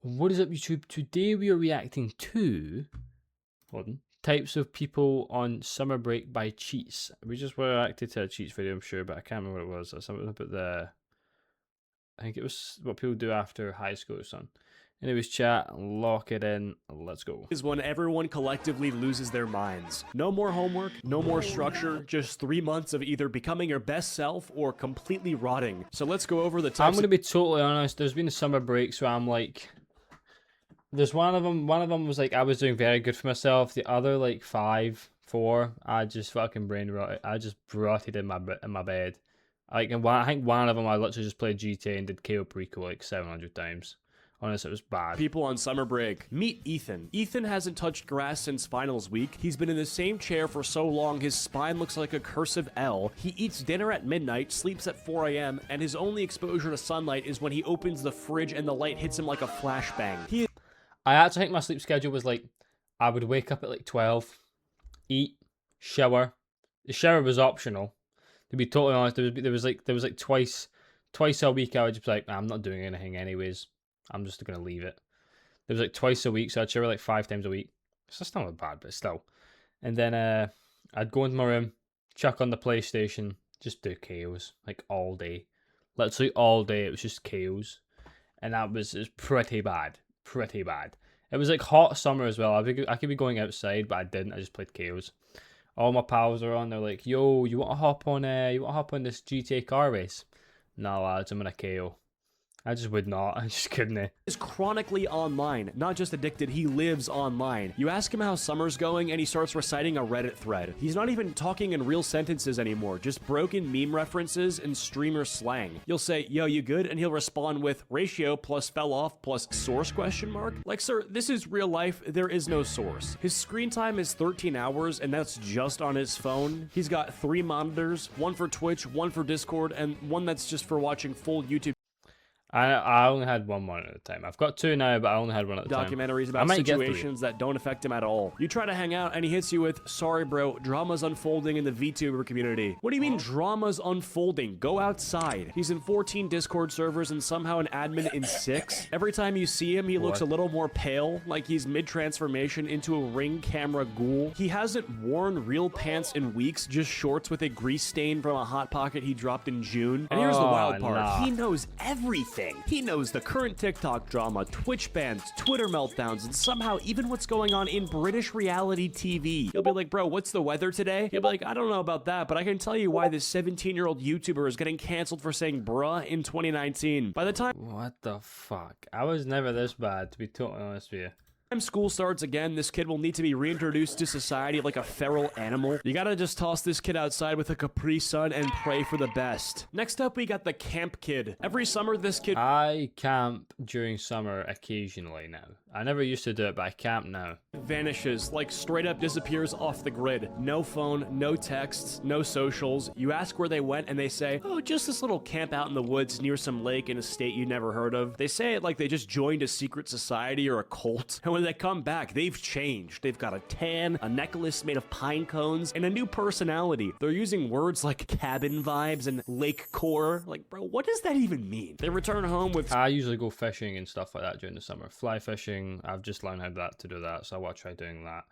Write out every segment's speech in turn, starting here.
What is up, YouTube? Today we are reacting to types of people on summer break by Cheats. We just reacted to a Cheats video, I'm sure, but I can't remember what it was. That's something about I think it was what people do after high school or something. Anyways, chat, lock it in, let's go. Is when everyone collectively loses their minds. No more homework, no more structure, just 3 months of either becoming your best self or completely rotting. So let's go over the types. I'm going to be totally honest, there's been a summer break, so I'm like... There's one of them was like, I was doing very good for myself. The other, like, 4, I just fucking brain rotted. I just rotted in my bed. I think one of them, I literally just played GTA and did KO Perico like 700 times. Honestly, it was bad. People on summer break. Meet Ethan. Ethan hasn't touched grass since finals week. He's been in the same chair for so long, his spine looks like a cursive L. He eats dinner at midnight, sleeps at 4 a.m., and his only exposure to sunlight is when he opens the fridge and the light hits him like a flashbang. I actually think my sleep schedule was like, I would wake up at like 12, eat, shower. The shower was optional. To be totally honest, there was like twice a week I would just be like, I'm not doing anything anyways. I'm just gonna leave it. There was like twice a week, so I'd shower like 5 times a week. So it's not bad, but still. And then I'd go into my room, chuck on the PlayStation, just do KOs like all day, literally all day. It was just KOs, and it was pretty bad. Pretty bad. It was like hot summer as well. I could be going outside, but I didn't. I just played KOs. All my pals are on. They're like, "Yo, you want to hop on? You want to hop on this GTA car race?" Nah, lads, I'm in a KO. I just would not. I just couldn't. Is chronically online, not just addicted, he lives online. You ask him how summer's going and he starts reciting a Reddit thread. He's not even talking in real sentences anymore, just broken meme references and streamer slang. You'll say, "Yo, you good?" and he'll respond with ratio plus fell off plus source question mark. Like, sir, this is real life, there is no source. His screen time is 13 hours and that's just on his phone. He's got 3 monitors, one for Twitch, one for Discord, and one that's just for watching full YouTube. I only had one monitor at the time. I've got 2 now, but I only had one at the time. Documentaries about situations that don't affect him at all. You try to hang out and he hits you with, "Sorry bro, drama's unfolding in the VTuber community." What do you mean drama's unfolding? Go outside. He's in 14 Discord servers and somehow an admin in 6. Every time you see him, he looks a little more pale, like he's mid-transformation into a Ring camera ghoul. He hasn't worn real pants in weeks, just shorts with a grease stain from a Hot Pocket he dropped in June. And here's the wild part. Nah. He knows everything. He knows the current TikTok drama, Twitch bans, Twitter meltdowns, and somehow even what's going on in British reality TV. He'll be like, "Bro, what's the weather today?" He'll be like, "I don't know about that, but I can tell you why this 17-year-old YouTuber is getting canceled for saying bruh in 2019. By the time What the fuck? I was never this bad, to be totally honest with you. school starts again, this kid will need to be reintroduced to society like a feral animal. You gotta just toss this kid outside with a Capri Sun and pray for the best. Next up, we got the camp kid. Every summer, this kid I camp during summer occasionally now. I never used to do it, but I camp now. vanishes, like straight up disappears off the grid. No phone, no texts, no socials. You ask where they went and they say, "Oh, just this little camp out in the woods near some lake in a state you never heard of." They say it like they just joined a secret society or a cult. And when they come back, they've changed. They've got a tan, a necklace made of pine cones, and a new personality. They're using words like cabin vibes and lake core. Like, bro, what does that even mean? They return home with I usually go fishing and stuff like that during the summer. Fly fishing, I've just learned how to do that, so I want to try doing that.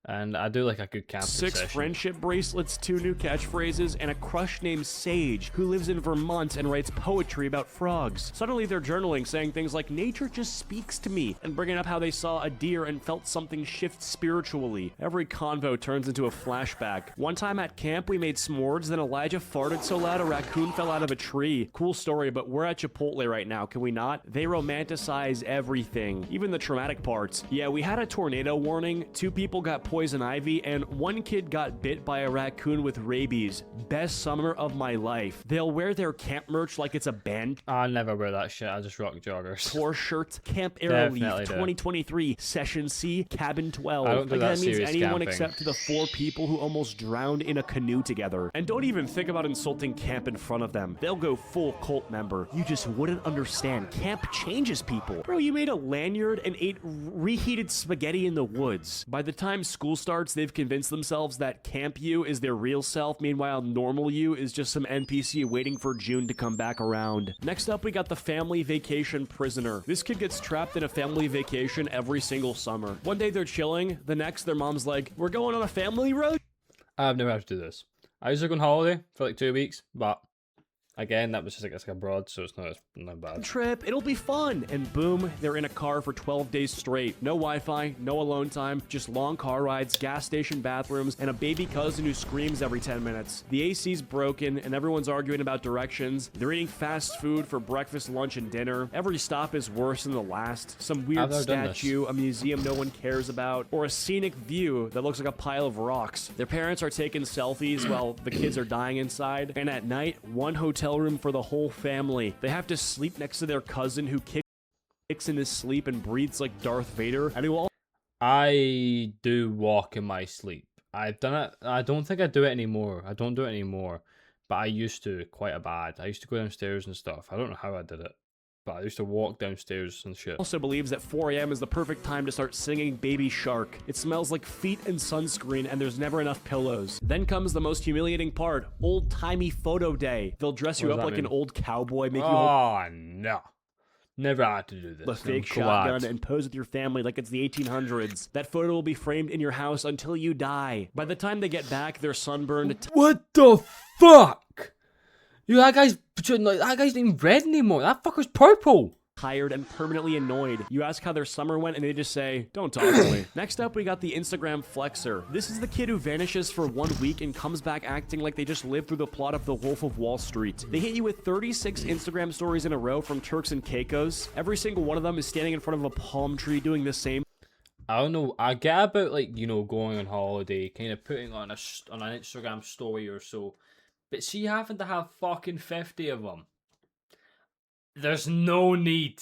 And I do like a good camping 6 session. friendship bracelets, 2 new catchphrases, and a crush named Sage, who lives in Vermont and writes poetry about frogs. Suddenly they're journaling, saying things like, "Nature just speaks to me," and bringing up how they saw a deer and felt something shift spiritually. Every convo turns into a flashback. One time at camp, we made s'mores, then Elijah farted so loud a raccoon fell out of a tree. Cool story, but we're at Chipotle right now, can we not? They romanticize everything, even the traumatic parts. Yeah, we had a tornado warning, 2 people got poison ivy, and 1 kid got bit by a raccoon with rabies. Best summer of my life. They'll wear their camp merch like it's a band I never wear that shit, I just rock joggers. tour shirt. Camp Arrowleaf Definitely do. 2023, Session C, Cabin 12. I don't do Like, that that means serious anyone camping. except the 4 people who almost drowned in a canoe together. And don't even think about insulting camp in front of them. They'll go full cult member. You just wouldn't understand. Camp changes people. Bro, you made a lanyard and ate reheated spaghetti in the woods. By the time school school starts, they've convinced themselves that Camp You is their real self. Meanwhile, normal you is just some NPC waiting for June to come back around. Next up, we got the family vacation prisoner. This kid gets trapped in a family vacation every single summer. One day they're chilling, the next their mom's like, we're going on a family road I've never had to do this. I used to go on holiday for like 2 weeks, but again, that was just like it's like abroad, so it's not bad. trip, it'll be fun. And boom, they're in a car for 12 days straight. No Wi-Fi, no alone time, just long car rides, gas station bathrooms, and a baby cousin who screams every 10 minutes. The AC's broken, and everyone's arguing about directions. They're eating fast food for breakfast, lunch, and dinner. Every stop is worse than the last. Some weird I've never done this. statue, a museum no one cares about, or a scenic view that looks like a pile of rocks. Their parents are taking selfies while the kids are dying inside. And at night, one hotel room for the whole family. They have to sleep next to their cousin who kicks in his sleep and breathes like Darth Vader. And who all I do walk in my sleep. I've done it. I don't think I do it anymore. I don't do it anymore. But I used to quite a bad. I used to go downstairs and stuff. I don't know how I did it. But I used to walk downstairs and shit. also believes that 4 a.m. is the perfect time to start singing Baby Shark. It smells like feet and sunscreen, and there's never enough pillows. Then comes the most humiliating part, old-timey photo day. They'll dress you What up does like that an mean? old cowboy, make you hold Oh, no. Never had to do this. a fake I'm glad. shotgun and pose with your family like it's the 1800s. That photo will be framed in your house until you die. By the time they get back, they're sunburned. What the fuck? That guy's not even red anymore. That fucker's purple. Tired and permanently annoyed. You ask how their summer went and they just say, don't talk to me. Next up, we got the Instagram flexer. This is the kid who vanishes for 1 week and comes back acting like they just lived through the plot of The Wolf of Wall Street. They hit you with 36 Instagram stories in a row from Turks and Caicos. Every single one of them is standing in front of a palm tree doing the same I don't know. I get about going on holiday, kind of putting on an Instagram story or so, but see, having to have fucking 50 of them. There's no need.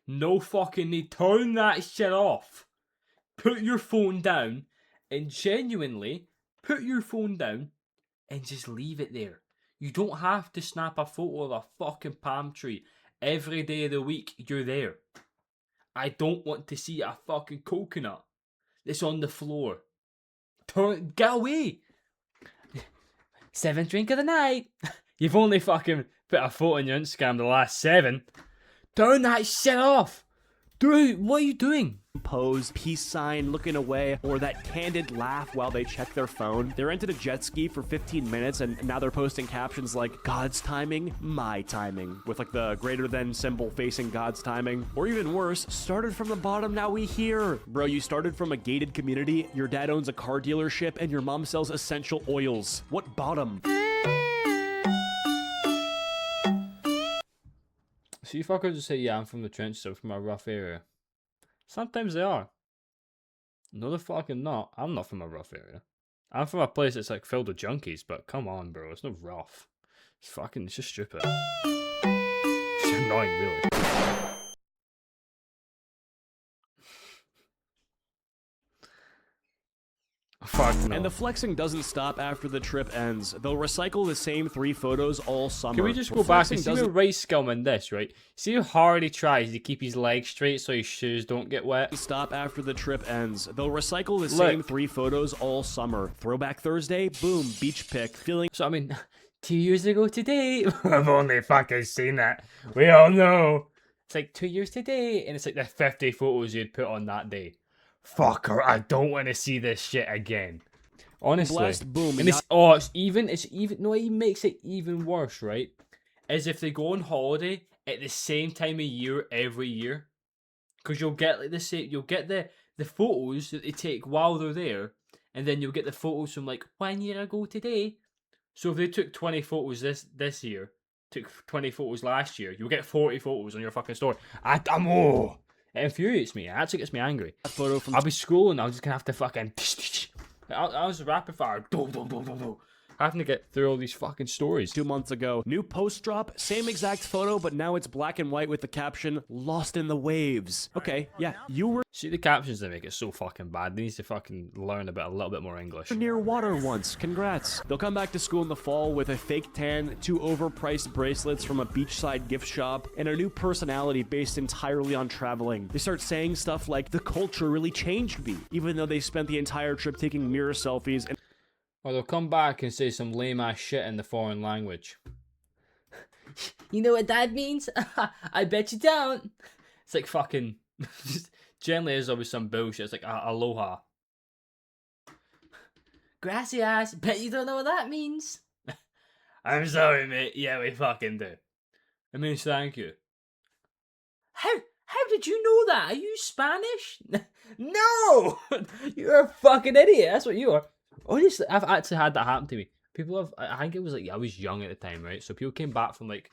No fucking need. Turn that shit off. Put your phone down and genuinely put your phone down and just leave it there. You don't have to snap a photo of a fucking palm tree every day of the week you're there. I don't want to see a fucking coconut that's on the floor. Get away. 7th drink of the night. You've only fucking put a photo on your Instagram the last 7. Turn that shit off. Dude, what are you doing? pose, peace sign, looking away, or that candid laugh while they check their phone. They rented a jet ski for 15 minutes and now they're posting captions like, God's timing, my timing, with like the greater than symbol facing God's timing. Or even worse, started from the bottom, now we here. Bro, you started from a gated community, your dad owns a car dealership, and your mom sells essential oils. What bottom? So you fuckers just say, yeah, I'm from the trenches, I'm from a rough area. Sometimes they are. No, they're fucking not. I'm not from a rough area. I'm from a place that's like filled with junkies, but come on, bro, it's not rough. It's just stupid. It's annoying, really. Fuck no. And the flexing doesn't stop after the trip ends. They'll recycle the same 3 photos all summer. Can we just But go back flexing and see doesn't where Rice Scum in this, right? See how hard he tries to keep his legs straight so his shoes don't get wet? stop after the trip ends. They'll recycle the same 3 photos all summer. Throwback Thursday, boom, beach pic, feeling So, I mean, 2 years ago today, I've only fucking seen it. We all know. It's like 2 years today, and it's like the 50 photos you'd put on that day. Fucker, I don't want to see this shit again. Honestly. blessed, boom. And it's even, no, it makes it even worse, right? As if they go on holiday at the same time of year every year. Because you'll get like you'll get the photos that they take while they're there, and then you'll get the photos from like 1 year ago today. So if they took 20 photos this year, took 20 photos last year, you'll get 40 photos on your fucking story. It infuriates me. It actually gets me angry. a photo from I'll be scrolling, I'm just gonna have to fucking I was rapid fire. having to get through all these fucking stories. 2 months ago. New post drop, same exact photo, but now it's black and white with the caption, "Lost in the waves." Okay, yeah, you were See the captions, they make it so fucking bad. They need to fucking learn a little bit more English. near water once. Congrats. They'll come back to school in the fall with a fake tan, 2 overpriced bracelets from a beachside gift shop, and a new personality based entirely on traveling. They start saying stuff like, "The culture really changed me," even though they spent the entire trip taking mirror selfies and Or they'll come back and say some lame ass shit in the foreign language. You know what that means? I bet you don't. It's like fucking. Generally, there's always some bullshit. It's like aloha. Gracias. Bet you don't know what that means. I'm sorry, mate. Yeah, we fucking do. It means thank you. How did you know that? Are you Spanish? No! You're a fucking idiot. That's what you are. Honestly, I've actually had that happen to me. People have, I think it was like, I was young at the time, right? So people came back from like,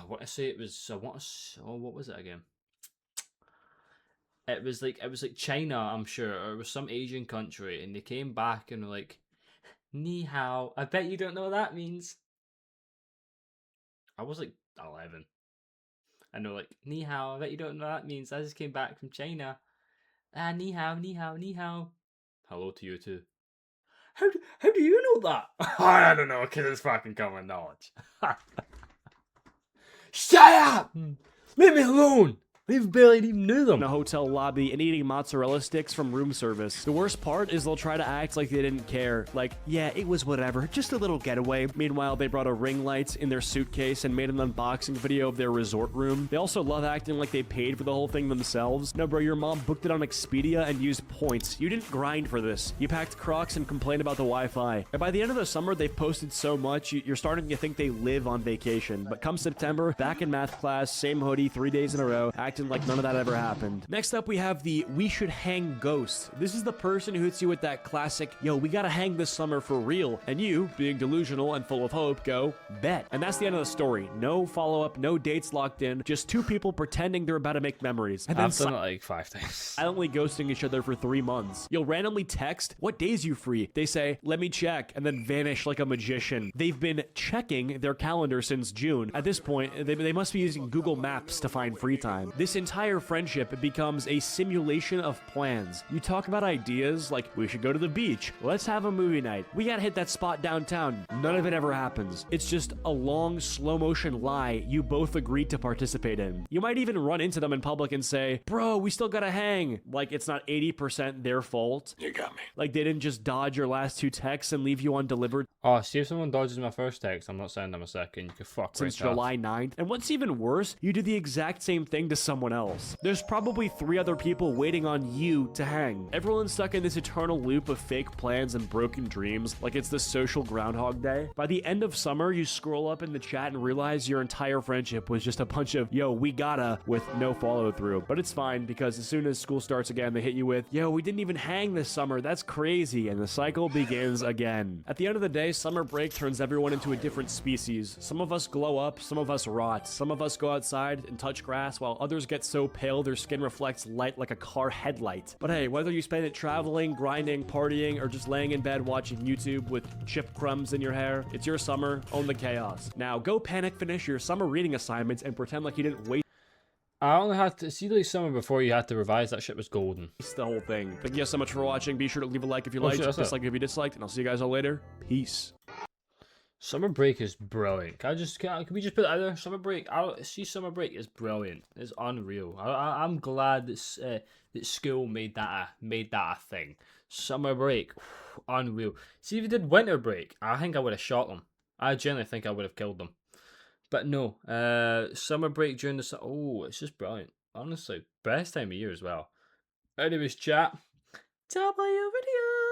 what I say it was, what was it again? It was like China, I'm sure, or it was some Asian country, and they came back and were like, "Ni hao." I bet you don't know what that means. I was like 11, and they're like, "Ni hao." I bet you don't know what that means. I just came back from China. Ah, ni hao, ni hao, ni hao. Hello to you too. How do you know that? I don't know, because it's fucking common knowledge. Shut up! Leave me alone! We barely even knew them. in a hotel lobby and eating mozzarella sticks from room service. The worst part is they'll try to act like they didn't care. Like, yeah, it was whatever, just a little getaway. Meanwhile, they brought a ring light in their suitcase and made an unboxing video of their resort room. They also love acting like they paid for the whole thing themselves. No, bro, your mom booked it on Expedia and used points. You didn't grind for this. You packed Crocs and complained about the Wi-Fi. And by the end of the summer, they've posted so much, you're starting to think they live on vacation. But come September, back in math class, same hoodie, 3 days in a row, acting like none of that ever happened. Next up, we have the "we should hang ghost." This is the person who hits you with that classic, "Yo, we gotta hang this summer for real," and you, being delusional and full of hope, go, "Bet." And that's the end of the story. No follow-up, no dates locked in, just 2 people pretending they're about to make memories. And then I've done it like 5 times. silently ghosting each other for 3 months. You'll randomly text, "What days you free?" They say, "Let me check," and then vanish like a magician. They've been checking their calendar since June. At this point, they must be using Google Maps to find free time. This entire friendship becomes a simulation of plans. You talk about ideas like, "We should go to the beach. Let's have a movie night. We gotta hit that spot downtown." None of it ever happens. It's just a long, slow motion lie you both agreed to participate in. You might even run into them in public and say, "Bro, we still gotta hang." Like it's not 80% their fault. You got me. Like they didn't just dodge your last 2 texts and leave you undelivered Oh, see if someone dodges my first text, I'm not sending them a second. You can fuck since right off. July 9th. And what's even worse, you do the exact same thing to someone else. There's probably 3 other people waiting on you to hang. Everyone's stuck in this eternal loop of fake plans and broken dreams, like it's the social Groundhog Day. By the end of summer, you scroll up in the chat and realize your entire friendship was just a bunch of, "Yo, we gotta," with no follow through. But it's fine, because as soon as school starts again, they hit you with, "Yo, we didn't even hang this summer. That's crazy." And the cycle begins again. At the end of the day, summer break turns everyone into a different species. Some of us glow up, some of us rot. Some of us go outside and touch grass, while others get so pale their skin reflects light like a car headlight. But hey, whether you spend it traveling, grinding, partying, or just laying in bed watching YouTube with chip crumbs in your hair, it's your summer, own the chaos. Now go panic finish your summer reading assignments and pretend like you didn't waste I only had to see like summer before you had to revise. That shit was golden. the whole thing. Thank you guys so much for watching. Be sure to leave a like if you Oh, liked, shit, that's it. dislike if you disliked, and I'll see you guys all later. Peace. Summer break is brilliant. Can we just put it out there? Summer break. Summer break is brilliant. It's unreal. I'm glad that school made that a thing. Summer break, unreal. See, if you did winter break, I think I would have shot them. I genuinely think I would have killed them. But no, summer break during the it's just brilliant. Honestly, best time of year as well. Anyways, chat. W video.